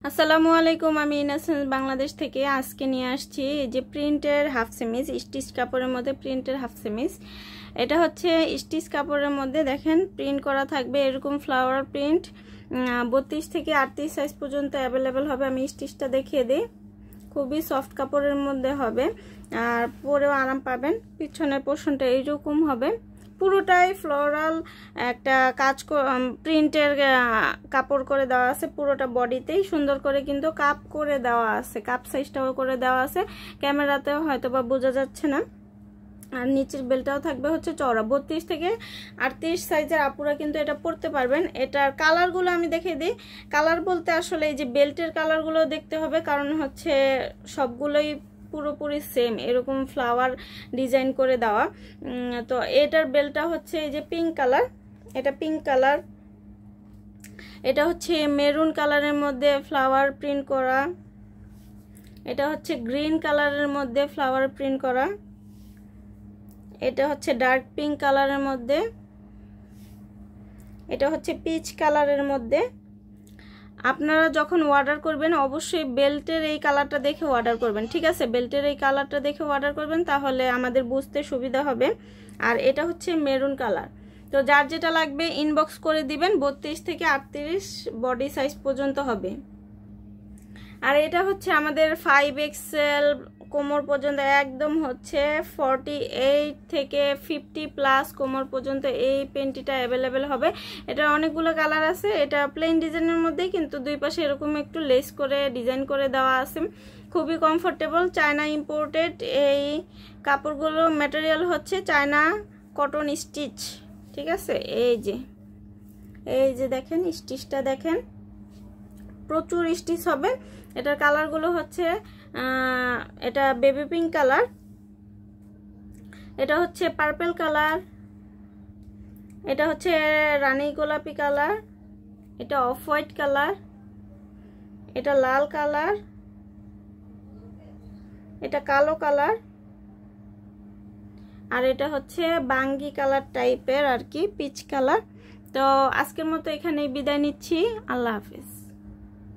আসসালামু আলাইকুম, আমি ইনাসেন্স বাংলাদেশ থেকে আজকে নিয়ে আসছি এই যে প্রিন্টের হাফ সেমিজ, স্টিচ কাপড়ের মধ্যে প্রিন্টের হাফ সেমিজ। এটা হচ্ছে স্টিচ কাপড়ের মধ্যে দেখেন প্রিন্ট করা থাকবে এরকম ফ্লাওয়ার প্রিন্ট। 32 থেকে 38 সাইজ পর্যন্ত অ্যাভেলেবেল হবে। আমি স্টিচটা দেখিয়ে দিই। খুবই সফট কাপড়ের মধ্যে হবে আর পরেও আরাম পাবেন। পিছনের পোর্শনটা এইরকম হবে, পুরোটাই ফ্লোরাল একটা কাজ প্রিন্টের কাপড় করে দেওয়া আছে। পুরোটা বডিতেই সুন্দর করে কিন্তু কাপ করে দেওয়া আছে, কাপ সাইজটাও করে দেওয়া আছে। ক্যামেরাতেও হয়তো বা বোঝা যাচ্ছে না। আর নিচের বেলটাও থাকবে হচ্ছে চওড়া। 32 থেকে 38 সাইজের আপুরা কিন্তু এটা পরতে পারবেন। এটার কালারগুলো আমি দেখিয়ে দিই। কালার বলতে আসলে এই যে বেল্টের কালারগুলো দেখতে হবে, কারণ হচ্ছে সবগুলোই পুরোপুরি সেম এরকম ফ্লাওয়ার ডিজাইন করে দেওয়া। তো এটার বেলটা হচ্ছে এই যে পিঙ্ক কালার, এটা পিঙ্ক কালার। এটা হচ্ছে মেরুন কালারের মধ্যে ফ্লাওয়ার প্রিন্ট করা। এটা হচ্ছে গ্রিন কালারের মধ্যে ফ্লাওয়ার প্রিন্ট করা। এটা হচ্ছে ডার্ক পিঙ্ক কালারের মধ্যে। এটা হচ্ছে পিচ কালারের মধ্যে। আপনারা যখন অর্ডার করবেন অবশ্যই বেল্টের এই কালারটা দেখে অর্ডার করবেন, ঠিক আছে? বেল্টের এই কালারটা দেখে অর্ডার করবেন, তাহলে আমাদের বুঝতে সুবিধা হবে। আর এটা হচ্ছে মেরুন কালার। তো যার যেটা লাগবে ইনবক্স করে দিবেন। 32 থেকে 38 বডি সাইজ পর্যন্ত হবে। আর এটা হচ্ছে আমাদের 5XL কোমর পর্যন্ত, একদম হচ্ছে 48 থেকে 50 প্লাস কোমর পর্যন্ত এই পেন্টিটা অ্যাভেলেবেল হবে। এটা অনেকগুলো কালার আছে। এটা প্লেন ডিজাইনের মধ্যেই, কিন্তু দুই পাশে এরকম একটু লেস করে ডিজাইন করে দেওয়া আছে। খুবই কমফোর্টেবল, চায়না ইম্পোর্টেড। এই কাপড়গুলো ম্যাটেরিয়াল হচ্ছে চায়না কটন স্টিচ, ঠিক আছে? এই যে দেখেন স্টিচটা দেখেন, প্রচুর স্টিচ হবে। এটার কালারগুলো হচ্ছে এটা বেবি পিঙ্ক কালার, এটা হচ্ছে পার্পল কালার, এটা হচ্ছে রানী গোলাপি কালার, এটা অফ হোয়াইট কালার, এটা লাল কালার, এটা কালো কালার, আর এটা হচ্ছে বাঙ্গি কালার টাইপের আর কি, পিচ কালার। তো আজকের মতো এখানেই বিদায় নিচ্ছি। আল্লাহ হাফেজ।